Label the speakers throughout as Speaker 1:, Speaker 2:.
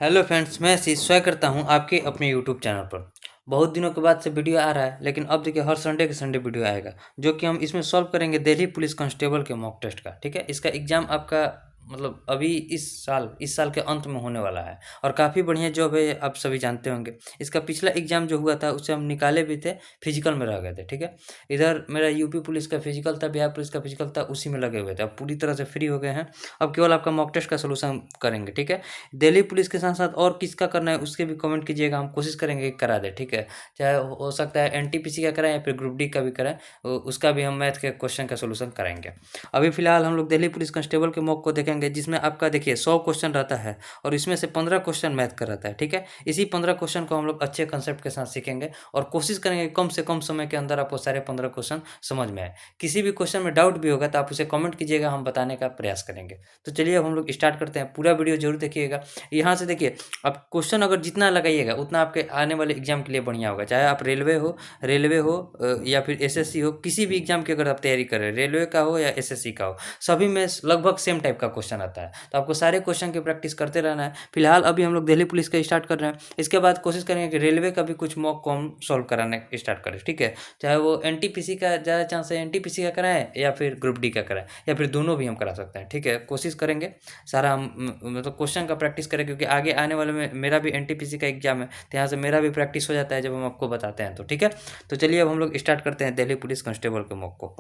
Speaker 1: Hello friends, मैं आशीष स्वागत करता हूं आपके अपने यूट्यूब चैनल पर। बहुत दिनों के बाद से वीडियो आ रहा है, लेकिन अब देखिए हर संडे के संडे वीडियो आएगा, जो कि हम इसमें सॉल्व करेंगे दिल्ली पुलिस कांस्टेबल के मॉक टेस्ट का। ठीक है, इसका एग्जाम आपका मतलब अभी इस साल के अंत में होने वाला है और काफ़ी बढ़िया जॉब है, आप सभी जानते होंगे। इसका पिछला एग्जाम जो हुआ था उससे हम निकाले भी थे, फिजिकल में रह गए थे। ठीक है, इधर मेरा यूपी पुलिस का फिजिकल था, बिहार पुलिस का फिजिकल था, उसी में लगे हुए थे। अब पूरी तरह से फ्री हो गए हैं, अब केवल आपका मॉक टेस्ट का सोल्यूशन करेंगे। ठीक है, दिल्ली पुलिस के साथ-साथ और किसका करना है उसके भी कमेंट कीजिएगा, हम कोशिश करेंगे कि करा दें। ठीक है, चाहे हो सकता है एनटीपीसी का कराएँ या फिर ग्रुप डी का भी कराएँ, उसका भी हम मैथ के क्वेश्चन का सॉल्यूशन कराएँगे। अभी फ़िलहाल हम लोग दिल्ली पुलिस कांस्टेबल के मॉक को देखेंगे, जिसमें आपका देखिए 100 क्वेश्चन रहता है और इसमें से 15 क्वेश्चन मैथ का रहता है। ठीक है, इसी 15 क्वेश्चन को हम लोग अच्छे कंसेप्ट के साथ सीखेंगे और कोशिश करेंगे कम से कम समय के अंदर आपको सारे 15 क्वेश्चन समझ में आए। किसी भी क्वेश्चन में डाउट भी होगा तो आप उसे कमेंट कीजिएगा, हम बताने का प्रयास करेंगे। तो चलिए अब हम लोग स्टार्ट करते हैं, पूरा वीडियो जरूर देखिएगा। यहाँ से देखिए, आप क्वेश्चन अगर जितना लगाइएगा उतना आपके आने वाले एग्जाम के लिए बढ़िया होगा। चाहे आप रेलवे हो या फिर एसएससी हो, किसी भी एग्जाम की अगर आप तैयारी कर रहे हैं, रेलवे का हो या एसएससी का हो, सभी में लगभग सेम टाइप का क्वेश्चन आता है। तो आपको सारे क्वेश्चन की प्रैक्टिस करते रहना है। फिलहाल अभी हम लोग दिल्ली पुलिस का स्टार्ट कर रहे हैं, इसके बाद कोशिश करेंगे कि रेलवे का भी कुछ मॉक को हम सॉल्व कराने स्टार्ट करें। ठीक है, चाहे वो एनटीपीसी का ज़्यादा चांस है, एनटीपीसी का कराएं या फिर ग्रुप डी का कराएं या फिर दोनों भी हम करा सकते हैं। ठीक है, कोशिश करेंगे सारा हम मतलब क्वेश्चन का प्रैक्टिस करें, क्योंकि आगे आने वाले में मेरा भी एनटीपीसी का एग्जाम है, तो यहाँ से मेरा भी प्रैक्टिस हो जाता है जब हम आपको बताते हैं। तो ठीक है, तो चलिए अब हम लोग स्टार्ट करते हैं दिल्ली पुलिस कांस्टेबल के मॉक को।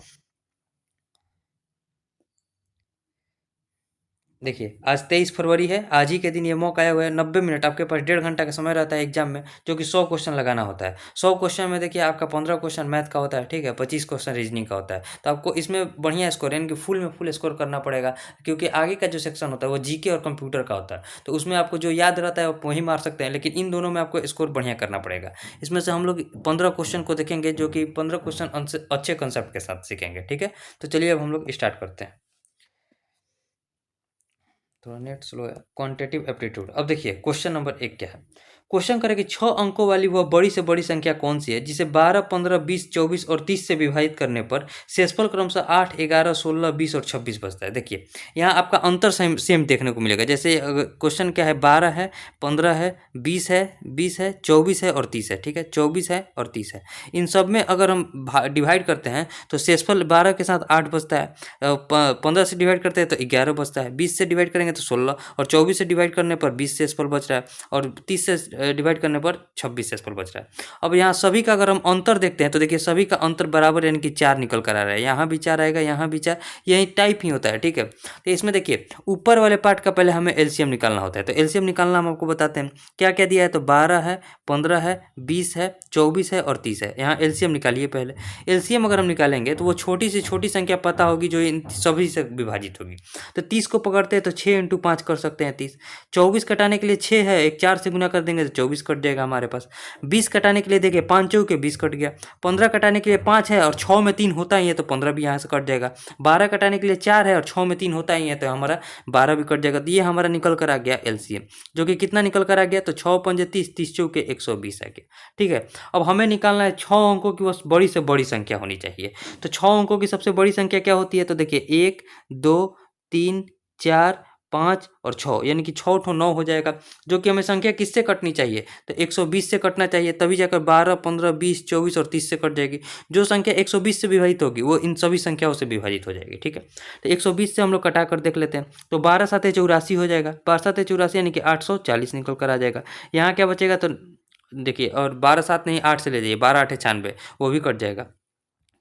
Speaker 1: देखिए आज 23 फरवरी है, आज ही के दिन ये मौका आया हुआ है। 90 मिनट आपके पास, 1.5 घंटा का समय रहता है एग्जाम में, जो कि 100 क्वेश्चन लगाना होता है। 100 क्वेश्चन में देखिए आपका 15 क्वेश्चन मैथ का होता है। ठीक है, 25 क्वेश्चन रीजनिंग का होता है। तो आपको इसमें बढ़िया स्कोर यानी कि फुल में फुल स्कोर करना पड़ेगा, क्योंकि आगे का जो सेक्शन होता है वो जीके और कंप्यूटर का होता है। तो उसमें आपको जो याद रहता है वो वही मार सकते हैं, लेकिन इन दोनों में आपको स्कोर बढ़िया करना पड़ेगा। इसमें से हम लोग 15 क्वेश्चन को देखेंगे, जो कि 15 क्वेश्चन अच्छे कंसेप्ट के साथ सीखेंगे। ठीक है, तो चलिए अब हम लोग स्टार्ट करते हैं। थोड़ा नेट स्लो है। Quantitative aptitude. अब देखिए क्वेश्चन नंबर 1 क्या है। क्वेश्चन करें कि 6 अंकों वाली वह बड़ी से बड़ी संख्या कौन सी है जिसे 12, 15, 20, 24 और 30 से विभाजित करने पर शेषफल क्रमशः 8, 11, 16, 20 और 26 बचता है। देखिए यहाँ आपका अंतर सेम सेम देखने को मिलेगा। जैसे क्वेश्चन क्या है, 12 है, 15 है, 20 है, 24 है और 30 है। ठीक है, 24 है और 30 है। इन सब में अगर हम डिवाइड करते हैं तो शेषफल 12 के साथ 8 बचता है, 15 से डिवाइड करते हैं तो 11 बचता है, 20 से डिवाइड करेंगे तो 16 और 24 से डिवाइड करने पर 20 शेषफल बच रहा है और 30 से डिवाइड करने पर 26 शेषफल बच रहा है। अब यहाँ सभी का अगर हम अंतर देखते हैं तो देखिए सभी का अंतर बराबर यानी कि 4 निकल कर आ रहा है। यहाँ भी 4 आएगा, यहाँ भी 4, यही टाइप ही होता है। ठीक है, तो इसमें देखिए ऊपर वाले पार्ट का पहले हमें एलसीएम निकालना होता है। तो एलसीएम निकालना हम आपको बताते हैं। क्या क्या दिया है, तो 12 है, 15 है, 20 है, 24 है और 30 है। यहाँ एलसीएम निकालिए पहले। एलसीएम अगर हम निकालेंगे तो वो छोटी से छोटी संख्या पता होगी जो इन सभी से विभाजित होगी। तो 30 को पकड़ते हैं तो 6 × 5 कर सकते हैं 30। 24 कटाने के लिए 6 है, एक 4 से गुना कर देंगे तो 24 कट जाएगा हमारे पास। 20 कटाने के लिए देखिए 5 चौके 20 कट गया। 15 कटाने के लिए 5 है और 6 में 3 होता ही है तो 15 भी यहाँ से कट जाएगा। 12 कटाने के लिए 4 है और 6 में 3 होता ही है तो हमारा 12 भी कट जाएगा। तो ये हमारा निकल कर आ गया एलसीएम, जो कि कितना निकल कर आ गया, तो 6 पंजे 30, 30 चौके 120 आ गया। ठीक है, अब हमें निकालना है 6 अंकों की बस बड़ी से बड़ी संख्या होनी चाहिए। तो 6 अंकों की सबसे बड़ी संख्या क्या होती है, तो देखिए 1, 2, 3, 4, 5 और 6, यानी कि 6 ठो 9 हो जाएगा। जो कि हमें संख्या किससे कटनी चाहिए, तो 120 से कटना चाहिए, तभी जाकर 12, 15, 20, 24 और 30 से कट जाएगी। जो संख्या 120 से विभाजित होगी वो इन सभी संख्याओं से विभाजित हो जाएगी। ठीक है, तो 120 से हम लोग कटा कर देख लेते हैं। तो 12 7 84 हो जाएगा, 12 7 84 यानी कि 840 निकल कर आ जाएगा। यहाँ क्या बचेगा, तो देखिए, और 12 7 नहीं 8 से ले जाइए, 12 8 96, वो भी कट जाएगा।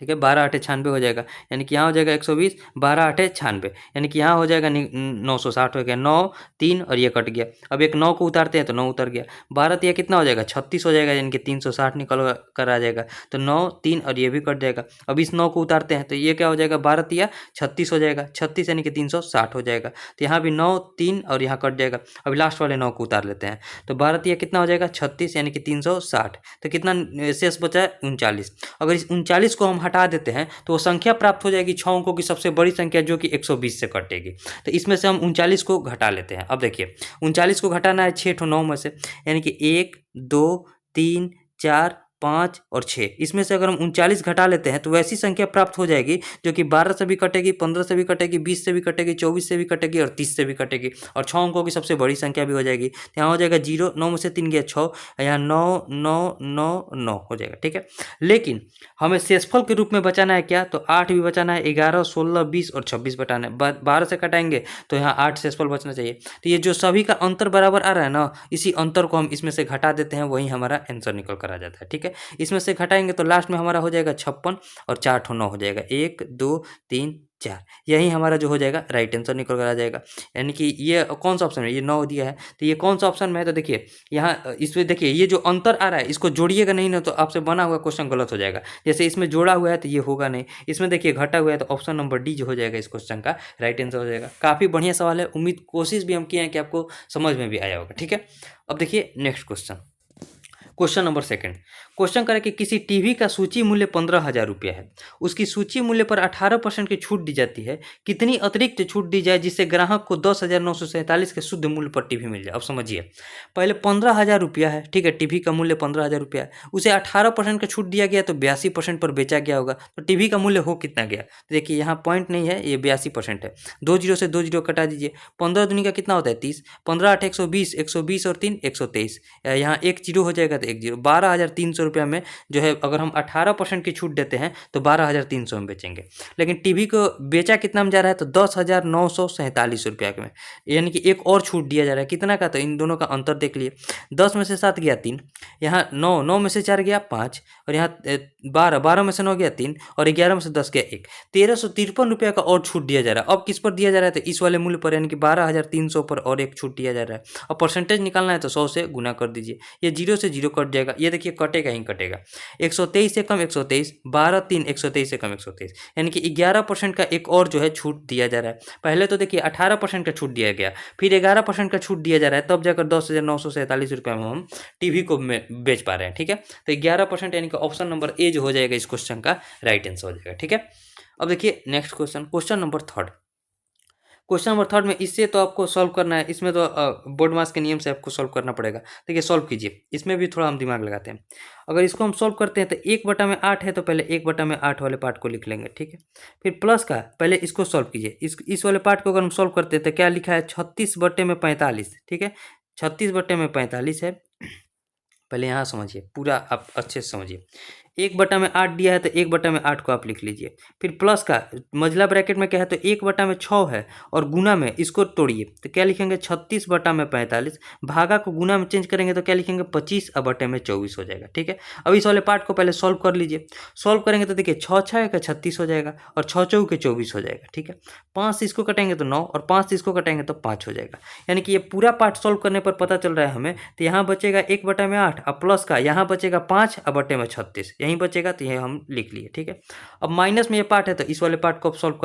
Speaker 1: ठीक है, 12 8 96 हो जाएगा, यानी कि यहाँ हो जाएगा 120, 12 8 96, यानी कि यहाँ हो जाएगा 960 हो गया। 9 3 और ये कट गया। अब एक 9 को उतारते हैं तो 9 उतर गया। 12 तिया कितना हो जाएगा, 36 हो जाएगा, यानी कि 360 निकल कर आ जाएगा। तो 9 3 और ये भी कट जाएगा। अब इस 9 को उतारते हैं तो ये क्या हो जाएगा, 12 तिया 36 हो जाएगा, 36 यानी कि 360 हो जाएगा। तो यहाँ भी 9 3 और यहाँ कट जाएगा। अब लास्ट वाले 9 को उतार लेते हैं तो 12 तिया कितना हो जाएगा, 36 यानी कि 360। तो कितना शेष बचा है, 39। अगर इस 39 को हम हटा देते हैं तो वो संख्या प्राप्त हो जाएगी 6 अंकों की सबसे बड़ी संख्या, जो कि 120 से कटेगी। तो इसमें से हम 39 को घटा लेते हैं। अब देखिए 39 को घटाना है 6 ठो 9 में से, यानी कि 1 2 3 4 5 और 6, इसमें से अगर हम 39 घटा लेते हैं तो वैसी संख्या प्राप्त हो जाएगी जो कि 12 से भी कटेगी, 15 से भी कटेगी, 20 से भी कटेगी, 24 से भी कटेगी और 30 से भी कटेगी और 6 अंकों की सबसे बड़ी संख्या भी हो जाएगी। तो यहाँ हो जाएगा 0, 9 में से 3 गया 6, यहाँ 9 9 9 9 हो जाएगा। ठीक है, लेकिन हमें शेषफल के रूप में बचाना है क्या, तो 8 भी बचाना है, 11, 16, 20 और 26 बचाना है। 12 से कटाएंगे तो यहाँ 8 शेषफल बचना चाहिए। तो ये जो सभी का अंतर बराबर आ रहा है ना, इसी अंतर को हम इसमें से घटा देते हैं, वही हमारा आंसर निकल कर आ जाता है। ठीक है, इसमें से घटाएंगे तो लास्ट में हमारा हो जाएगा 56 और 4 ठो 9 हो जाएगा, 1 2 3 4, यही हमारा जो हो जाएगा राइट आंसर निकल कर आ जाएगा। यानी कि ये कौन सा ऑप्शन है, ये 9 दिया है तो ये कौन सा ऑप्शन में है, तो देखिए यहाँ इसमें देखिए ये जो अंतर आ रहा है इसको जोड़िएगा नहीं ना तो आपसे बना हुआ क्वेश्चन गलत हो जाएगा। जैसे इसमें जोड़ा हुआ है तो ये होगा नहीं, इसमें देखिए घटा हुआ है तो ऑप्शन नंबर डी जो हो जाएगा इस क्वेश्चन का राइट आंसर हो जाएगा। काफ़ी बढ़िया सवाल है, उम्मीद कोशिश भी हम किए हैं कि आपको समझ में भी आया होगा। ठीक है, अब देखिए next question, question number second. Question करें कि किसी टीवी का सूची मूल्य 15,000 रुपया है, उसकी सूची मूल्य पर 18% की छूट दी जाती है, कितनी अतिरिक्त छूट दी जाए जिससे ग्राहक को 10,947 के शुद्ध मूल्य पर टीवी मिल जाए। अब समझिए, पहले 15,000 रुपया है, ठीक है, टीवी का मूल्य 15,000 रुपया है, उसे 18% का छूट दिया गया तो 82% पर बेचा गया होगा, तो टीवी का मूल्य हो कितना गया। तो देखिए यहाँ पॉइंट नहीं है, ये 82% है, 2 जीरो से 2 जीरो कटा दीजिए, 15 दूनी का कितना होता है 30, 15 8 120, 120 और 3 123, यहाँ एक जीरो हो जाएगा तो एक जीरो, 12,300 रुपया में जो है अगर हम 18% की छूट देते हैं तो 12,300 में बेचेंगे। लेकिन टीवी को बेचा कितना में जा रहा है, तो 10,947 रुपया में, यानी कि एक और छूट दिया जा रहा है। कितना का, तो इन दोनों का अंतर देख लिए, 10 में से 7 गया 3, यहाँ 9, 9 में से 4 गया 5 और यहाँ 12, 12 में से 9 गया 3 और 11 में से 10 गया 1, 1,353 रुपया का और छूट दिया जा रहा है। अब किस पर दिया जा रहा है, तो इस वाले मूल्य पर, यानी कि 12,300 पर और एक छूट दिया जा रहा है। और परसेंटेज निकालना है तो 100 से गुना कर दीजिए, ये 0 से 0 कट जाएगा, ये देखिए कटेगा ही कटेगा, 123 से कम 123, 12 3 123 से कम 123, यानी कि 11% का एक और जो है छूट दिया जा रहा है। पहले तो देखिए 18% का छूट दिया गया, फिर 11% का छूट दिया जा रहा है, तब जाकर 10,947 रुपये में हम टीवी को बेच पा रहे हैं। ठीक है, तो 11% यानी कि ऑप्शन नंबर ए जो हो जाएगा इस क्वेश्चन का राइट आंसर हो जाएगा। ठीक है, अब देखिए next question, question number third. Question number third में इससे तो आपको सॉल्व करना है, इसमें तो बोर्ड मास के नियम से आपको सॉल्व करना पड़ेगा। देखिए सॉल्व कीजिए, इसमें भी थोड़ा हम दिमाग लगाते हैं। अगर इसको हम सॉल्व करते हैं तो 1/8 है, तो पहले 1/8 वाले पार्ट को लिख लेंगे। ठीक है, फिर प्लस का पहले इसको सॉल्व कीजिए, इस वाले पार्ट को अगर हम सॉल्व करते हैं तो क्या लिखा है, 36/45। ठीक है, 36/45 है। पहले यहाँ समझिए, पूरा आप अच्छे से समझिए, 1/8 दिया है तो 1/8 को आप लिख लीजिए, फिर प्लस का मझला ब्रैकेट में क्या है, तो 1/6 है और गुना में इसको तोड़िए तो क्या लिखेंगे 36/45, भागा को गुना में चेंज करेंगे तो क्या लिखेंगे 25/24 हो जाएगा। ठीक है, अब इस वाले पार्ट को पहले सॉल्व कर लीजिए, सॉल्व करेंगे तो देखिए 6 6 का 36 हो जाएगा और 6 चौक के 24 हो जाएगा। ठीक है, 5 से इसको कटेंगे तो 9 और 5 से इसको कटेंगे तो 5 हो जाएगा, यानी कि ये पूरा पार्ट सॉल्व करने पर पता चल रहा है हमें, तो यहाँ बचेगा 1/8 और प्लस का यहाँ बचेगा 5/36, यहीं बचेगा, तो ये हम लिख लिए। ठीक है, अब माइनस में ये पार्ट है तो इस वाले पार्ट को आप सॉल्व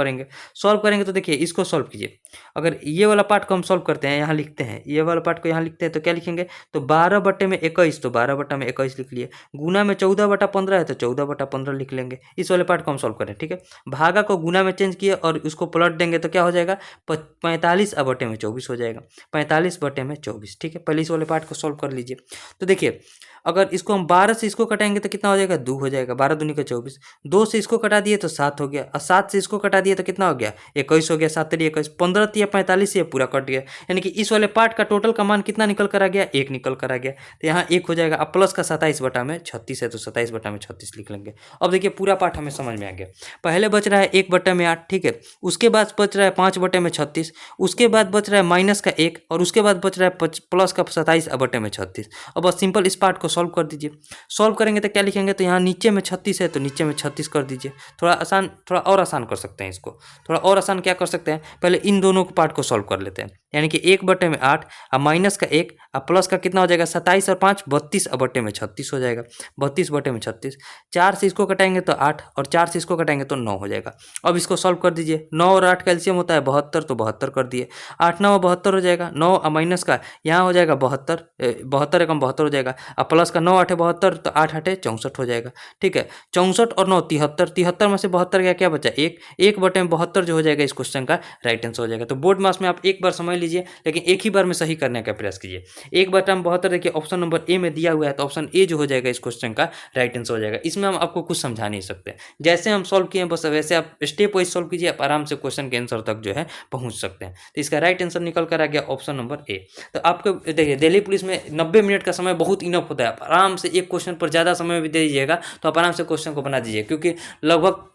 Speaker 1: करेंगे तो देखिए इसको सॉल्व कीजिए, अगर ये वाला पार्ट को हम सॉल्व करते हैं, यहाँ लिखते हैं, ये वाला पार्ट को यहाँ लिखते हैं तो क्या लिखेंगे, तो 12/21, तो 12/21 लिख लिए, गुना में 14/15 है तो 14/15 लिख लेंगे, इस वाले पार्ट को हम सॉल्व करें। ठीक है, भागा को गुना में चेंज किए और उसको पलट देंगे तो क्या हो जाएगा 45/24 हो जाएगा, 45/24। ठीक है, पहले इस वाले पार्ट को सॉल्व कर लीजिए, तो देखिए अगर इसको हम 12 से इसको कटाएंगे तो कितना हो जाएगा 2 हो जाएगा, 12 दूनी का 24, 2 से इसको कटा दिए तो 7 हो गया और 7 से इसको कटा दिए तो कितना हो गया 21 हो गया, 7 3 21, 15 3 45 से पूरा कट गया, यानी कि इस वाले पार्ट का टोटल का मान कितना निकल कर आ गया 1 निकल कर आ गया, तो यहाँ 1 हो जाएगा। अब प्लस का 27/36 है तो 27/36 लिख लेंगे। अब देखिए पूरा पार्ट हमें समझ में आ गया, पहले बच रहा है 1/8, ठीक है, उसके बाद बच रहा है 5/36, उसके बाद बच रहा है माइनस का 1 और उसके बाद बच रहा है प्लस का 27/36। अब बस सिंपल इस पार्ट को सॉल्व कर दीजिए, सॉल्व करेंगे तो क्या लिखेंगे, तो यहाँ नीचे में 36 है तो नीचे में 36 कर दीजिए, थोड़ा और आसान कर सकते हैं इसको, थोड़ा और आसान क्या कर सकते हैं, पहले इन दोनों के पार्ट को सॉल्व कर लेते हैं, यानी कि 1/8 और माइनस का 1 और प्लस का कितना हो जाएगा 27 और 5 32/36 हो जाएगा, 32/36, 4 से इसको कटाएंगे तो 8 और 4 से इसको कटाएंगे तो 9 हो जाएगा। अब इसको सॉल्व कर दीजिए, 9 और 8 का एलसीएम होता है 72, तो 72 कर दिए, 8 9 72 हो जाएगा, 9 और माइनस का यहाँ हो जाएगा 72, 72 एकम 72 हो जाएगा और प्लस का 9 8 72 तो 8 8 64 हो जाएगा, जाएगा, ठीक है। 64 और 9 73, 73 में से 72 का क्या बचा, 1, 1/72 जो हो जाएगा इस क्वेश्चन का राइट आंसर हो जाएगा। तो बोर्ड मास में आप एक बार समझ लीजिए, लेकिन एक ही बार में सही करने का प्रयास कीजिए। 1/72 देखिए ऑप्शन नंबर ए में दिया हुआ है, तो ऑप्शन ए जो हो जाएगा इस क्वेश्चन का राइट आंसर हो जाएगा। इसमें हम आपको कुछ समझा नहीं सकते, जैसे हम सॉल्व किए बस वैसे आप स्टेप वाइज सॉल्व कीजिए, आप आराम से क्वेश्चन के आंसर तक जो है पहुंच सकते हैं। तो इसका राइट आंसर निकल कर आ गया ऑप्शन नंबर ए। तो आपको देखिए दिल्ली पुलिस में 90 मिनट का समय बहुत इनफ होता है, आप आराम से एक क्वेश्चन पर ज़्यादा समय भी दे दीजिएगा तो आप आराम से क्वेश्चन को बना दीजिए, क्योंकि लगभग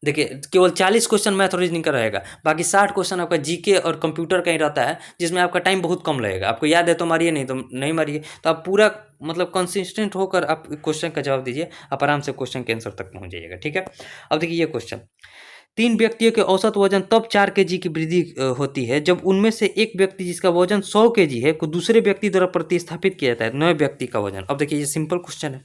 Speaker 1: देखिए केवल 40 क्वेश्चन मैथ और रीजनिंग का रहेगा, बाकी 60 क्वेश्चन आपका जीके और कंप्यूटर का ही रहता है, जिसमें आपका टाइम बहुत कम लगेगा। आपको याद है तो मारिए, नहीं तो नहीं मारिए। तो आप पूरा मतलब कंसिस्टेंट होकर आप क्वेश्चन का जवाब दीजिए, आप आराम से क्वेश्चन के आंसर तक पहुंच जाइएगा, ठीक है। अब देखिए ये क्वेश्चन, 3 व्यक्तियों के औसत वजन तब 4 केजी की वृद्धि होती है जब उनमें से एक व्यक्ति जिसका वजन 100 केजी है को दूसरे व्यक्ति द्वारा प्रतिस्थापित किया जाता है 9 व्यक्ति का वजन। अब देखिए ये सिंपल क्वेश्चन है,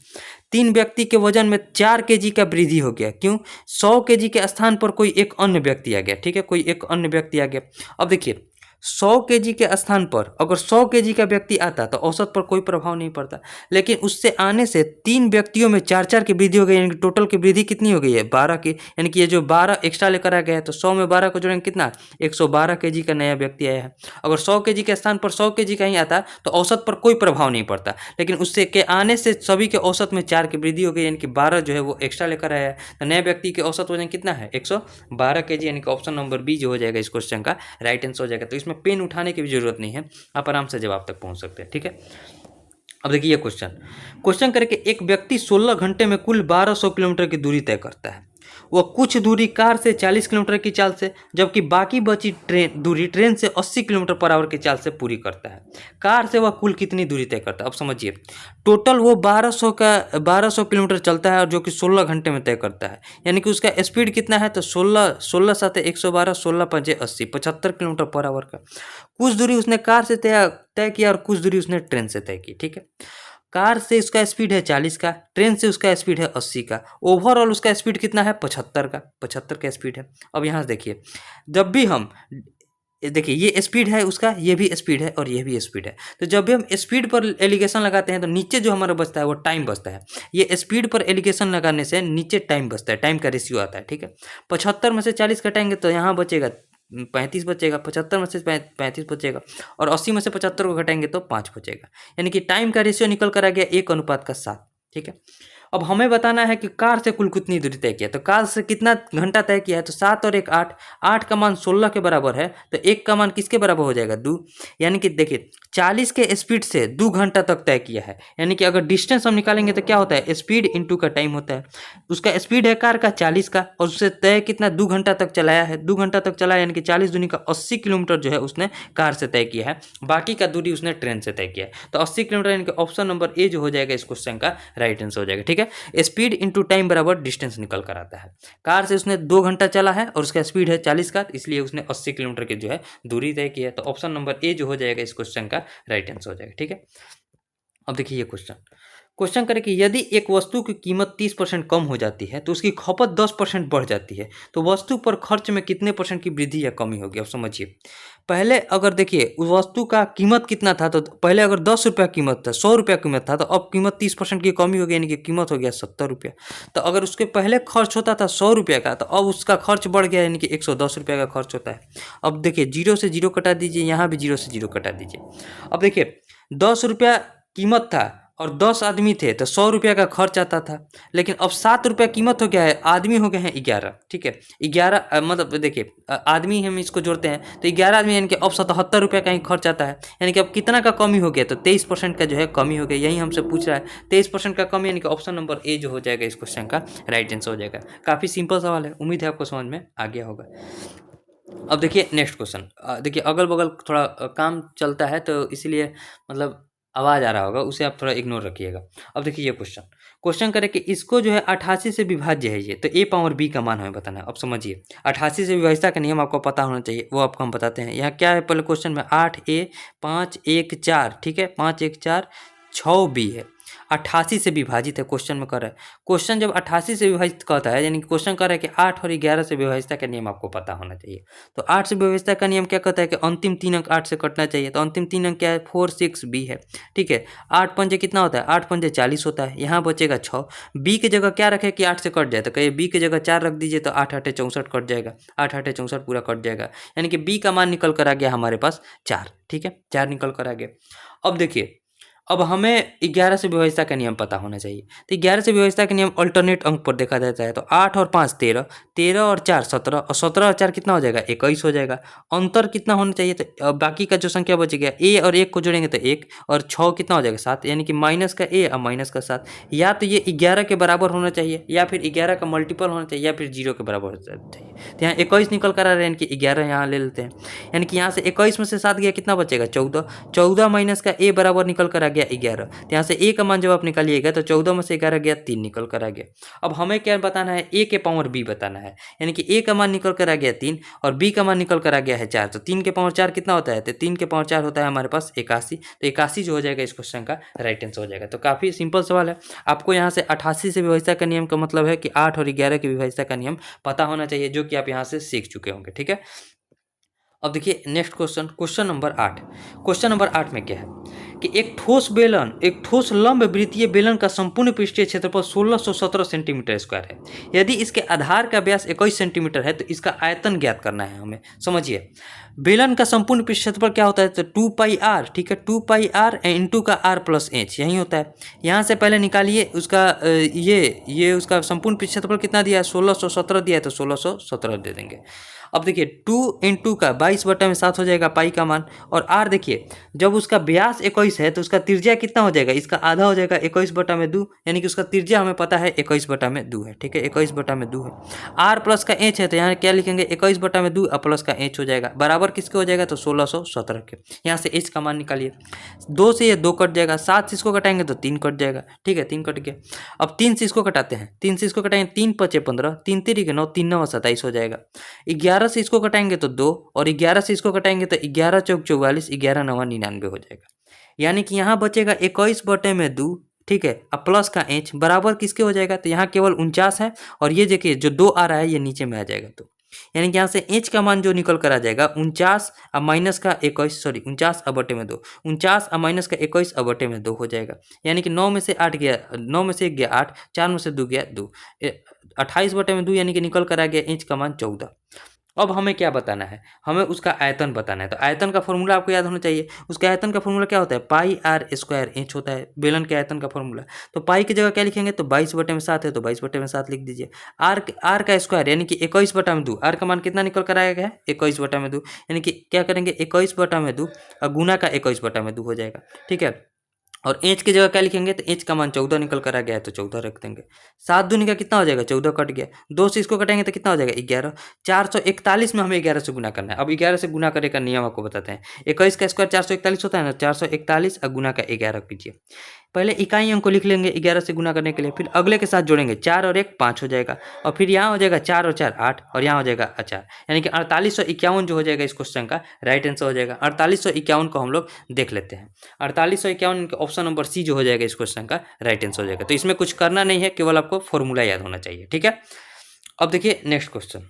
Speaker 1: 3 व्यक्ति के वजन में 4 केजी का वृद्धि हो गया, क्यों? 100 केजी के स्थान पर कोई एक अन्य व्यक्ति आ गया, ठीक है, कोई एक अन्य व्यक्ति आ गया। अब देखिए 100 केजी के स्थान पर अगर 100 केजी का व्यक्ति आता तो औसत पर कोई प्रभाव नहीं पड़ता, लेकिन उससे आने से 3 व्यक्तियों में 4-4 की वृद्धि हो गई, यानी कि टोटल की वृद्धि कितनी हो गई है, 12 की। यानी कि ये जो 12 एक्स्ट्रा लेकर आ गया है, तो 100 में 12 को जोड़ेंगे कितना, 112 केजी का नया व्यक्ति आया है। अगर 100 केजी के स्थान पर 100 केजी का ही आता तो औसत पर कोई प्रभाव नहीं पड़ता, लेकिन उससे के आने से सभी के औसत में 4 की वृद्धि हो गई, यानी कि 12 जो है वो एक्स्ट्रा लेकर आया है। तो नए व्यक्ति के औसत वजन कितना है, 112 केजी, यानी कि ऑप्शन नंबर बी जो हो जाएगा इस क्वेश्चन का राइट आंसर हो जाएगा। तो इसमें पेन उठाने की भी जरूरत नहीं है, आप आराम से जवाब तक पहुंच सकते हैं, ठीक है। अब देखिए ये क्वेश्चन करके एक व्यक्ति 16 घंटे में कुल 1200 किलोमीटर की दूरी तय करता है। वह कुछ दूरी कार से 40 किलोमीटर की चाल से, जबकि बाकी बची दूरी ट्रेन से 80 किलोमीटर पर आवर की चाल से पूरी करता है। कार से वह कुल कितनी दूरी तय करता है? अब समझिए, टोटल वो 1200 किलोमीटर चलता है, और जो कि 16 घंटे में तय करता है, यानी कि उसका स्पीड कितना है, तो 16 सात 112, 16 पंजे 80, 75 किलोमीटर पर आवर का। कुछ दूरी उसने कार से तय किया और कुछ दूरी उसने ट्रेन से तय की, ठीक है। कार से उसका स्पीड है 40 का, ट्रेन से उसका स्पीड है 80 का, ओवरऑल उसका स्पीड कितना है, 75 का स्पीड है। अब यहाँ से देखिए, जब भी हम देखिए ये स्पीड है उसका, ये भी स्पीड है और ये भी स्पीड है, तो जब भी हम स्पीड पर एलिगेशन लगाते हैं तो नीचे जो हमारा बचता है वो टाइम बचता है। ये स्पीड पर एलिगेशन लगाने से नीचे टाइम बचता है, टाइम का रेशियो आता है, ठीक है। 75 में से 40 घटाएंगे तो यहाँ बचेगा 35 बचेगा, 75 में से 35 बचेगा, और 80 में से 75 को घटाएंगे तो 5 बचेगा, यानी कि टाइम का रेशियो निकल कर आ गया 1:7, ठीक है। अब हमें बताना है कि कार से कुल कितनी दूरी तय किया, तो कार से कितना घंटा तय किया है, तो 7 और 1 8, 8 का मान 16 के बराबर है, तो 1 का मान किसके बराबर हो जाएगा, 2। यानी कि देखिए 40 के स्पीड से 2 घंटा तक तय किया है, यानी कि अगर डिस्टेंस हम निकालेंगे तो क्या होता है, स्पीड इंटू का टाइम होता है। उसका स्पीड है कार का 40 का, और उससे तय कितना 2 घंटा तक चलाया है, 2 घंटा तक चलाया, यानी कि 40 दूनी का 80 किलोमीटर जो है उसने कार से तय किया है, बाकी का दूरी उसने ट्रेन से तय किया है। तो 80 किलोमीटर, यानी कि ऑप्शन नंबर ए जो हो जाएगा इस क्वेश्चन का राइट आंसर हो जाएगा, ठीक है। स्पीड इंटू टाइम बराबर डिस्टेंस निकल कर आता है। कार से उसने 2 घंटा चला है और उसका स्पीड है 40 का, इसलिए उसने 80 किलोमीटर की जो है दूरी तय की है। तो ऑप्शन नंबर ए जो हो जाएगा इस क्वेश्चन का राइट आंसर हो जाएगा, ठीक है। अब देखिए ये क्वेश्चन करें कि यदि एक वस्तु की कीमत 30% कम हो जाती है तो उसकी खपत 10% बढ़ जाती है, तो वस्तु पर खर्च में कितने % की वृद्धि या कमी होगी? अब समझिए, पहले अगर देखिए उस वस्तु का कीमत कितना था, तो पहले अगर 10 रुपया कीमत था, 100 रुपया कीमत था, तो अब कीमत 30% की कमी हो गई, यानी कि कीमत हो गया 70 रुपया। तो अगर उसके पहले खर्च होता था 100 रुपया का, तो अब उसका खर्च बढ़ गया, यानी कि 110 रुपया का खर्च होता है। अब देखिए 0 से 0 कटा दीजिए, यहाँ भी 0 से 0 कटा दीजिए। अब देखिए 10 रुपया कीमत था और 10 आदमी थे, तो 100 रुपया का खर्च आता था, लेकिन अब 7 रुपया कीमत हो गया है, आदमी हो गए हैं 11, ठीक है। 11 मतलब देखिए आदमी हम इसको जोड़ते हैं तो 11 आदमी, यानी कि अब 77 रुपया का ही खर्च आता है, यानी कि अब कितना का कमी हो गया, तो 23% का जो है कमी हो गया, यही हमसे पूछ रहा है। 23% का कमी, यानी कि ऑप्शन नंबर ए जो हो जाएगा इस क्वेश्चन का राइट आंसर हो जाएगा। काफ़ी सिंपल सवाल है, उम्मीद है आपको समझ में आ गया होगा। अब देखिए नेक्स्ट क्वेश्चन, देखिए अगल बगल थोड़ा काम चलता है तो इसलिए मतलब आवाज़ आ रहा होगा, उसे आप थोड़ा इग्नोर रखिएगा। अब देखिए ये क्वेश्चन करें कि इसको जो है 88 से विभाज्य है ये, तो a पावर b का मान हमें बताना है। अब समझिए 88 से विभाज्यता का नियम आपको पता होना चाहिए, वो आपको हम बताते हैं। यहाँ क्या है पहले क्वेश्चन में 8a 5 1 4, ठीक है, 5 1 4 6b है। 88 से विभाजित है, क्वेश्चन में कर रहा है। क्वेश्चन जब 88 से विभाजित कहता है यानी कि क्वेश्चन कर रहा है कि 8 और 11 से विभाजितता का नियम आपको पता होना चाहिए। तो 8 से विभाजितता का नियम क्या कहता है कि अंतिम 3 अंक 8 से कटना चाहिए। तो अंतिम 3 अंक क्या है, 4 6 बी है, ठीक है। 8 पंजे कितना होता है, 8 पंजे 40 होता है, यहाँ बचेगा 6। बी की जगह क्या रखे कि 8 से कट जाए, तो कहिए बी की जगह 4 रख दीजिए, तो 8 8 64 कट जाएगा, 8 8 64 पूरा कट जाएगा, यानी कि बी का मान निकल कर आ गया हमारे पास 4, ठीक है, 4 निकल कर आ गया। अब देखिए, अब हमें 11 से विभाजितता का नियम पता होना चाहिए। तो 11 से विभाजितता का नियम अल्टरनेट अंक पर देखा जाता है। तो 8 और 5 13, 13 और 4 17, और 17 और 4 कितना हो जाएगा, 21 हो जाएगा। अंतर कितना होना चाहिए, तो बाकी का जो संख्या बच गया ए और 1 को जोड़ेंगे तो 1, और 6 कितना हो जाएगा 7, यानी कि माइनस का ए और माइनस का 7। या तो ये 11 के बराबर होना चाहिए, या फिर 11 का मल्टीपल होना चाहिए, या फिर 0 के बराबर होना चाहिए। तो यहाँ 21 निकल कर आ रहा है, यानी कि 11 यहाँ ले लेते हैं, यानी कि यहाँ से 21 में से 7 गया, कितना बचेगा 14, 14 माइनस का ए बराबर निकल कर आ गया 11। तो यहाँ से ए का मान जब आप निकालिएगा तो 14 में से 11 गया, 3 निकल कर आ गया। अब हमें क्या बताना है, ए के पावर बी बताना है, यानी कि ए का मान निकल कर आ गया 3 और बी का मान निकल कर आ गया है 4। तो 3 के पावर 4 कितना होता है, तो 3 के पावर 4 होता है हमारे पास 81। तो 81 जो हो जाएगा इस क्वेश्चन का राइट आंसर हो जाएगा। तो काफ़ी सिंपल सवाल है। आपको यहाँ से 88 से विभाजितता का नियम का मतलब है कि 8 और 11 की विभाजितता का नियम पता होना चाहिए, जो कि आप यहाँ से सीख चुके होंगे, ठीक है। अब देखिए next question, question number 8। Question number 8 में क्या है कि एक ठोस लंब वृत्तीय बेलन का संपूर्ण पृष्ठीय क्षेत्रफल 1617 सेंटीमीटर स्क्वायर है। यदि इसके आधार का व्यास 21 सेंटीमीटर है तो इसका आयतन ज्ञात करना है हमें। समझिए, बेलन का संपूर्ण पृष्ठ क्षेत्रफल क्या होता है, तो 2 पाई आर, ठीक है, 2 पाई आर इंटू का आर प्लस एच, यही होता है। यहाँ से पहले निकालिए उसका ये उसका संपूर्ण पृष्ठ क्षेत्रफल कितना दिया है, 1617 दिया है, तो 1617 दे देंगे। अब देखिए 2 इंटू का 22/7 हो जाएगा पाई का मान, और आर देखिए जब उसका व्यास 21 है तो उसका त्रिज्या कितना हो जाएगा, इसका आधा हो जाएगा 21/2, यानी कि उसका त्रिज्या हमें पता है 21/2 है, ठीक है, 21/2 है। आर प्लस का एच है तो यहाँ क्या लिखेंगे, 21/2 और प्लस का एच हो जाएगा, बराबर किसके हो जाएगा, तो 1617 के। यहाँ से एच का मान निकालिए, 2 से ये 2 कट जाएगा, 7 से इसको कटाएंगे तो 3 कट जाएगा, ठीक है, 3 कट गया। अब 3 से इसको कटाते हैं, 3 से इसको कटाएंगे, 3 5 15, 3 3 9, 3 9 27 हो जाएगा। 11 से इसको कटाएंगे तो 2, और 11 से इसको कटाएंगे तो 11 चौक 44, 11 9 99 हो जाएगा, यानी कि यहाँ बचेगा 21/2, ठीक है, अब प्लस का एच बराबर किसके हो जाएगा, तो यहाँ केवल 49 है, और ये देखिए जो 2 आ रहा है ये नीचे में आ जाएगा, तो यानी कि यहाँ से एच का मान जो निकल कर आ जाएगा 49 और माइनस का 21, सॉरी 49/2, 49 और माइनस का 21/2 हो जाएगा, यानी कि 9 में से 8 गया, 9 में से 1 गया 8, 4 में से 2 गया 2, 28/2, यानी कि निकल कर आ गया एच का मान 14। अब हमें क्या बताना है, हमें उसका आयतन बताना है। तो आयतन का फॉर्मूला आपको याद होना चाहिए। उसका आयतन का फॉर्मूला क्या होता है, पाई आर स्क्वायर एच होता है बेलन के आयतन का फॉर्मूला। तो पाई की जगह क्या लिखेंगे, तो 22/7 है तो 22/7 लिख दीजिए। आर का स्क्वायर यानी कि 21/2, आर का मान कितना निकल कर आएगा है 21/2, यानी कि क्या करेंगे 21/2 और गुना का 21/2 हो जाएगा, ठीक है। और एच की जगह क्या लिखेंगे, तो एच का मान 14 निकल कर आ गया है तो 14 रख देंगे। 7 दूनी का कितना हो जाएगा, 14 कट गया, 2 से इसको कटेंगे तो कितना हो जाएगा 11, 441 में हमें 11 से गुना करना है। अब 11 से गुना करने का नियम आपको बताते हैं। 21 का स्क्वायर 441 होता है ना, 441 और गुना का 11 कीजिए। पहले इकाई अंक को लिख लेंगे 11 से गुना करने के लिए, फिर अगले के साथ जोड़ेंगे, 4 और 1 5 हो जाएगा, और फिर यहाँ हो जाएगा 4 और 4 8, और यहाँ हो जाएगा 4, यानी कि 4851 जो हो जाएगा इस क्वेश्चन का राइट आंसर हो जाएगा। 4851 को हम लोग देख लेते हैं। 4851 ऑप्शन नंबर सी जो हो जाएगा इस क्वेश्चन का राइट आंसर हो जाएगा। तो इसमें कुछ करना नहीं है, केवल आपको फॉर्मूला याद होना चाहिए, ठीक है। अब देखिए नेक्स्ट क्वेश्चन,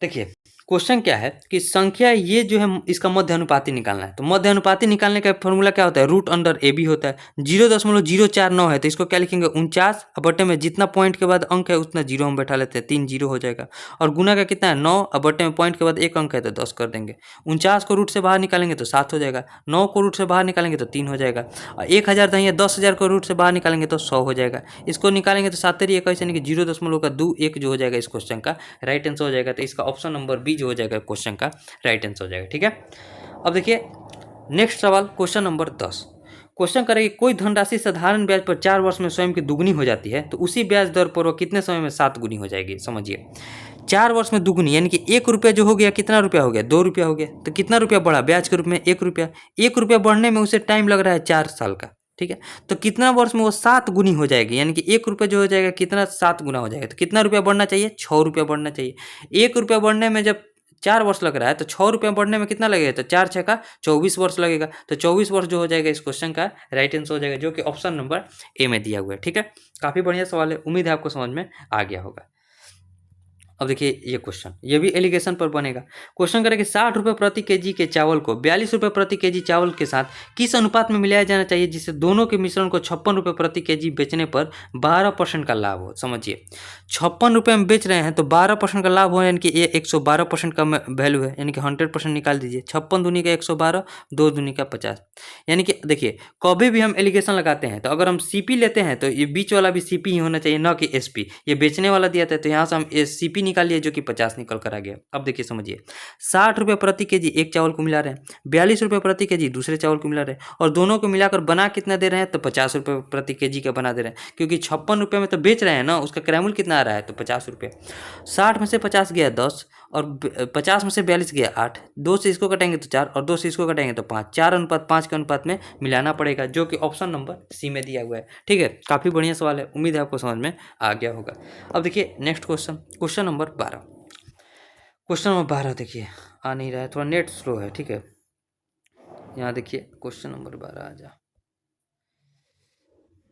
Speaker 1: देखिए क्वेश्चन क्या है कि संख्या ये जो है इसका मध्य अनुपाती निकालना है। तो मध्य अनुपाती निकालने का फॉर्मूला क्या होता है, रूट अंडर ए बी होता है। 0.049 है तो इसको क्या लिखेंगे 49, और बटे में जितना पॉइंट के बाद अंक है उतना जीरो हम बैठा लेते हैं, 3 0 हो जाएगा। और गुना का कितना है 9, और बटे में पॉइंट के बाद एक अंक है तो 10 कर देंगे। 49 को रूट से बाहर निकालेंगे तो 7 हो जाएगा, 9 को रूट से बाहर निकालेंगे तो 3 हो जाएगा, और 1000 नहीं है 10,000 को रूट से बाहर निकालेंगे तो 100 हो जाएगा। इसको निकालेंगे तो 7 21 यानी कि 0.21 जो हो जाएगा इस क्वेश्चन का राइट आंसर हो जाएगा। तो इसका ऑप्शन नंबर बी जो हो जाएगा क्वेश्चन का राइट आंसर हो जाएगा, ठीक है। अब देखिए नेक्स्ट सवाल, क्वेश्चन नंबर 10। क्वेश्चन करेगी कोई धनराशि साधारण ब्याज पर 4 वर्ष में स्वयं की दुगनी हो जाती है, तो उसी ब्याज दर पर वह कितने समय में 7 गुनी हो जाएगी। समझिए 4 वर्ष में दुगुनी यानी कि 1 रुपया जो हो गया कितना रुपया हो गया 2 रुपया हो गया, तो कितना रुपया बढ़ा ब्याज के रूप में 1 रुपया। 1 रुपया बढ़ने में उसे टाइम लग रहा है 4 साल का, ठीक है। तो कितना वर्ष में वो 7 गुनी हो जाएगी, यानी कि 1 रुपया जो हो जाएगा कितना 7 गुना हो जाएगा। तो कितना रुपया बढ़ना चाहिए 6 रुपया बढ़ना चाहिए। 1 रुपया बढ़ने में जब 4 वर्ष लग रहा है तो 6 रुपये बढ़ने में कितना लगेगा, तो 4 6 का 24 वर्ष लगेगा। तो 24 वर्ष जो हो जाएगा इस क्वेश्चन का राइट आंसर हो जाएगा, जो कि ऑप्शन नंबर ए में दिया हुआ है। ठीक है, काफ़ी बढ़िया सवाल है, उम्मीद है आपको समझ में आ गया होगा। अब देखिए ये क्वेश्चन, ये भी एलिगेशन पर बनेगा। क्वेश्चन करें कि 60 रुपये प्रति केजी के चावल को 42 रुपये प्रति केजी चावल के साथ किस अनुपात में मिलाया जाना चाहिए जिससे दोनों के मिश्रण को 56 रुपये प्रति केजी बेचने पर 12% का लाभ हो। समझिए 56 रुपये में बेच रहे हैं तो 12% का लाभ हो, यानी कि ये 112% का वैल्यू है, यानी कि 100% निकाल दीजिए। 56 दूनी का 112, 2 दूनी का 50, यानी कि देखिए कभी भी हम एलिगेशन लगाते हैं तो अगर हम सीपी लेते हैं तो ये बीच वाला भी सीपी ही होना चाहिए, न कि एसपी। ये बेचने वाला दिया था तो यहाँ से हम सीपी निकालिए जो कि 50 निकल कर आ गया। अब देखिए समझिए 60 रुपये प्रति केजी एक चावल को मिला रहे हैं, 42 रुपये प्रति केजी दूसरे चावल को मिला रहे हैं, और दोनों को मिलाकर बना कितना दे रहे हैं, तो 50 रुपये प्रति केजी का बना दे रहे हैं, क्योंकि 56 रुपये में तो बेच रहे हैं ना, उसका क्रयमूल्य कितना आ रहा है, तो 50 रुपये। 60 में से 50 गया 10, और 50 में से 42 गया 8, 2 से इसको कटेंगे तो 4, और 2 से इसको कटेंगे तो 5, 4:5 के अनुपात में मिलाना पड़ेगा, जो कि ऑप्शन नंबर सी में दिया हुआ है। ठीक है, काफ़ी बढ़िया सवाल है, उम्मीद है आपको समझ में आ गया होगा। अब देखिए next question, question number 12। Question number 12 देखिए आ नहीं रहा है, थोड़ा नेट स्लो है। ठीक है, यहाँ देखिए क्वेश्चन नंबर 12 आ जा,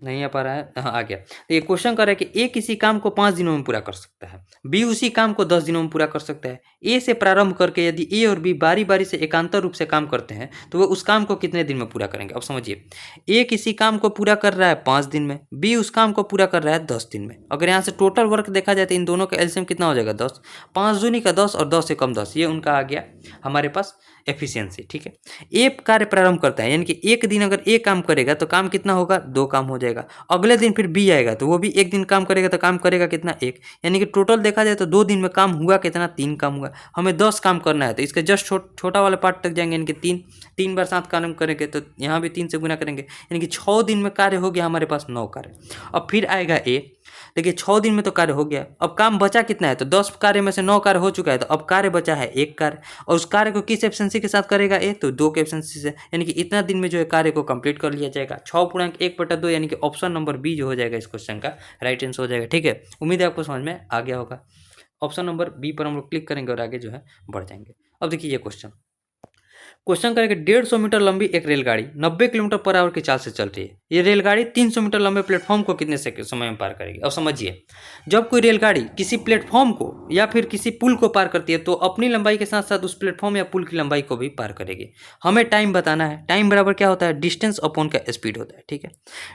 Speaker 1: नहीं आ पा रहा है, हाँ आ गया। तो ये क्वेश्चन कर रहा है कि ए किसी काम को 5 दिनों में पूरा कर सकता है, बी उसी काम को 10 दिनों में पूरा कर सकता है। ए से प्रारंभ करके यदि ए और बी बारी बारी से एकांतर रूप से काम करते हैं तो वो उस काम को कितने दिन में पूरा करेंगे। अब समझिए ए किसी काम को पूरा कर रहा है 5 दिन में, बी उस काम को पूरा कर रहा है 10 दिन में। अगर यहाँ से टोटल वर्क देखा जाए तो इन दोनों का एलसीएम कितना हो जाएगा, 10, 5 दूनी का 10 और 10 से कम 10, ये उनका आ गया हमारे पास एफिशिएंसी। ठीक है, ए कार्य प्रारंभ करता है, यानी कि एक दिन अगर ए काम करेगा तो काम कितना होगा, 2 काम हो जाएगा। अगले दिन फिर बी आएगा तो वो भी एक दिन काम करेगा तो काम करेगा कितना, 1, यानी कि टोटल देखा जाए तो 2 दिन में काम हुआ कितना, 3 काम हुआ। हमें 10 काम करना है तो इसका जस्ट छोटा वाला पार्ट तक जाएंगे, यानी कि 3 बार 7 काम करेंगे तो यहाँ भी 3 से गुना करेंगे, यानी कि 6 दिन में कार्य हो गया हमारे पास 9 कार्य। अब फिर आएगा ए, देखिए 6 दिन में तो कार्य हो गया, अब काम बचा कितना है, तो 10 कार्य में से 9 कार्य हो चुका है, तो अब कार्य बचा है 1 कार्य, और उस कार्य को किस एफिशिएंसी के साथ करेगा ए, तो 2 के एफिशिएंसी से, यानी कि इतना दिन में जो है कार्य को कंप्लीट कर लिया जाएगा। 6.1/2, यानी कि ऑप्शन नंबर बी जो हो जाएगा इस क्वेश्चन का राइट आंसर हो जाएगा। ठीक है, उम्मीद है आपको समझ में आ गया होगा। ऑप्शन नंबर बी पर हम लोग क्लिक करेंगे और आगे जो है बढ़ जाएंगे। अब देखिए ये क्वेश्चन करेंगे 150 मीटर लंबी एक रेलगाड़ी 90 किलोमीटर पर आवर की चाल से चल रही है। ये रेलगाड़ी 300 मीटर लंबे प्लेटफॉर्म को कितने समय में पार करेगी। अब समझिए जब कोई रेलगाड़ी किसी प्लेटफॉर्म को या फिर किसी पुल को पार करती है तो अपनी लंबाई के साथ साथ उस प्लेटफॉर्म या पुल की लंबाई को भी पार करेगी। हमें टाइम बताना है, टाइम बराबर क्या होता है, डिस्टेंस अपॉन का स्पीड होता है। ठीक है,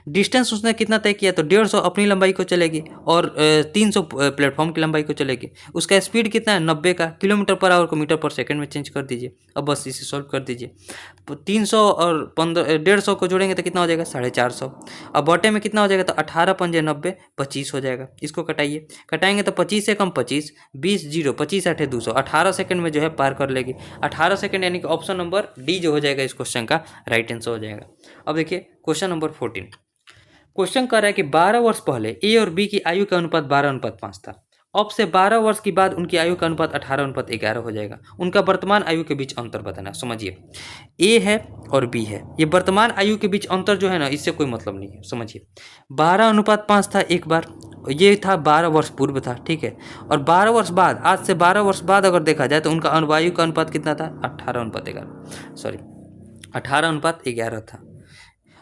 Speaker 1: डिस्टेंस उसने कितना तय किया, तो 150 अपनी लंबाई को चलेगी और 300 प्लेटफॉर्म की लंबाई को चलेगी। उसका स्पीड कितना है, 90 का, किलोमीटर पर आवर को मीटर पर सेकंड में चेंज कर दीजिए। अब बस इसे सॉल्व कर दीजिए, 300 और 150 को जोड़ेंगे तो कितना हो जाएगा, 450। अब बटे में कितना हो जाएगा, तो 18 पंजे 90, 25 हो जाएगा। इसको कटाइए, कटाएंगे तो 25 से कम 25, 20 0, 25 8 200, 18 सेकंड में जो है पार कर लेगी। 18 सेकंड, यानी कि ऑप्शन नंबर डी जो हो जाएगा इस क्वेश्चन का राइट आंसर हो जाएगा। अब देखिए क्वेश्चन नंबर 14। क्वेश्चन कह रहा है कि 12 वर्ष पहले ए और बी की आयु का अनुपात 12:5 था। अब से 12 वर्ष के बाद उनकी आयु का अनुपात 18:11 हो जाएगा। उनका वर्तमान आयु के बीच अंतर बताना। समझिए ए है और बी है, ये वर्तमान आयु के बीच अंतर जो है ना, इससे कोई मतलब नहीं है। समझिए 12:5 था एक बार, ये था 12 वर्ष पूर्व था। ठीक है, और 12 वर्ष बाद, आज से 12 वर्ष बाद अगर देखा जाए तो उनका आयु का अनुपात कितना था, 18:11 था।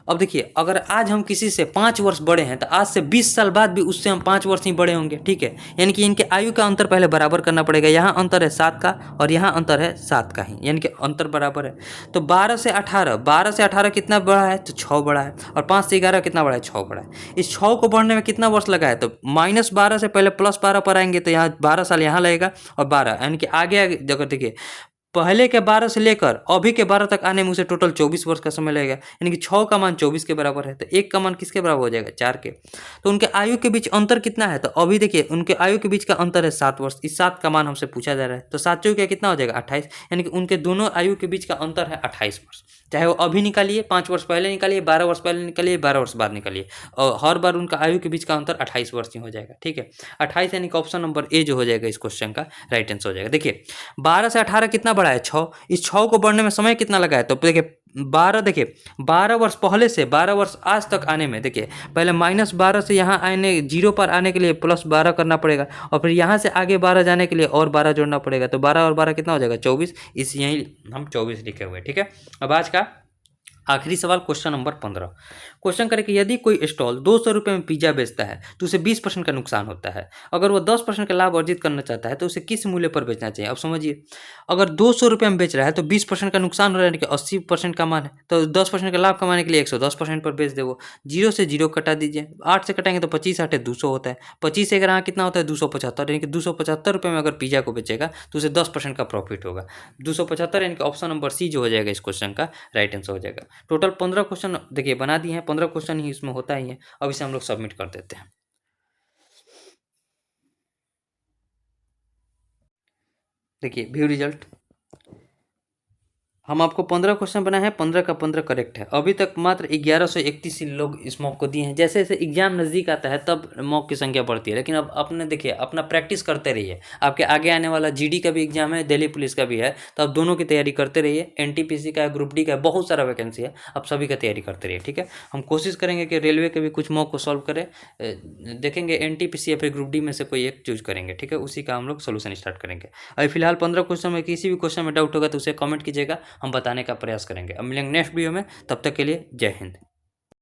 Speaker 1: अब देखिए अगर आज हम किसी से 5 वर्ष बड़े हैं तो आज से 20 साल बाद भी उससे हम 5 वर्ष ही बड़े होंगे। ठीक है, यानी कि इनके आयु का अंतर पहले बराबर करना पड़ेगा। यहाँ अंतर है 7 का और यहाँ अंतर है 7 का ही, यानी कि अंतर बराबर है। तो 12 से 18 कितना बड़ा है, तो 6 बड़ा है, और 5 से 11 कितना बड़ा है, 6 बड़ा है। इस 6 को बढ़ने में कितना वर्ष लगा है, तो -12 से पहले +12 पर आएंगे तो यहाँ 12 साल यहाँ लगेगा और 12, यानी कि आगे जगह देखिए पहले के 12 से लेकर अभी के 12 तक आने में उसे टोटल 24 वर्ष का समय लगेगा, यानी कि 6 का मान 24 के बराबर है, तो 1 का मान किसके बराबर हो जाएगा, 4 के। तो उनके आयु के बीच अंतर कितना है, तो अभी देखिए उनके आयु के बीच का अंतर है 7 वर्ष। इस 7 का मान हमसे पूछा जा रहा है, तो 7 चौके कितना हो जाएगा, 28, यानी कि उनके दोनों आयु के बीच का अंतर है 28 वर्ष। चाहे वो अभी निकालिए, 5 वर्ष पहले निकालिए, 12 वर्ष पहले निकालिए, 12 वर्ष बाद निकालिए, और हर बार उनका आयु के बीच का अंतर 28 वर्ष ही हो जाएगा। ठीक है, 28, यानी कि ऑप्शन नंबर ए जो हो जाएगा इस क्वेश्चन का राइट आंसर हो जाएगा। देखिए 12 से 18 कितना बड़ा है, 6। इस 6 को बढ़ने में समय कितना लगा है, तो देखिए 12 देखिए 12 वर्ष पहले से 12 वर्ष आज तक आने में देखिए पहले -12 से यहाँ आने 0 पर आने के लिए +12 करना पड़ेगा और फिर यहाँ से आगे 12 जाने के लिए और 12 जोड़ना पड़ेगा, तो 12 और 12 कितना हो जाएगा 24। इस यहीं हम 24 लिखे हुए, ठीक है। अब आज का आखिरी सवाल क्वेश्चन नंबर 15। क्वेश्चन करें कि यदि कोई स्टॉल 200 रुपये में पिज्जा बेचता है तो उसे 20% का नुकसान होता है। अगर वो 10% का लाभ अर्जित करना चाहता है तो उसे किस मूल्य पर बेचना चाहिए। अब समझिए, अगर 200 रुपये में बेच रहा है तो 20% का नुकसान हो रहा है, यानी कि 80% का मान है, तो 10% का लाभ कमाने के लिए 110% पर बेच दे वो। 0 से 0 कटा दीजिए, 8 से कटाएंगे तो 25 8 200 होता है। 25 से अगर यहाँ कितना होता है 275, यानी कि 275 रुपये में अगर पिज्जा को बेचेगा तो उसे 10% का प्रॉफिट होगा। 275 यानी कि ऑप्शन नंबर सी जो हो जाएगा इस क्वेश्चन का राइट आंसर हो जाएगा। टोटल 15 क्वेश्चन देखिए बना दिए हैं, 15 क्वेश्चन ही इसमें होता ही है। अब इसे हम लोग सबमिट कर देते हैं। देखिए व्यू रिजल्ट, हम आपको 15 क्वेश्चन बनाए हैं, 15 का 15 करेक्ट है। अभी तक मात्र 1131 लोग इस मॉक को दिए हैं। जैसे जैसे एग्जाम नज़दीक आता है तब मॉक की संख्या बढ़ती है, लेकिन अब अपने देखिए अपना प्रैक्टिस करते रहिए। आपके आगे आने वाला जीडी का भी एग्जाम है, दिल्ली पुलिस का भी है, तो आप दोनों की तैयारी करते रहिए। एनटीपीसी का है, ग्रुप डी का है, बहुत सारा वैकेंसी है, आप सभी का तैयारी करते रहिए, ठीक है। हम कोशिश करेंगे कि रेलवे के भी कुछ मॉक को सॉल्व करें, देखेंगे एनटीपीसी या फिर ग्रुप डी में से कोई एक चूज करेंगे, ठीक है। उसी का हम लोग सोल्यूशन स्टार्ट करेंगे। अभी फिलहाल 15 क्वेश्चन में किसी भी क्वेश्चन में डाउट होगा तो उसे कमेंट कीजिएगा, हम बताने का प्रयास करेंगे। अब मिलेंगे नेक्स्ट वीडियो में, तब तक के लिए जय हिंद।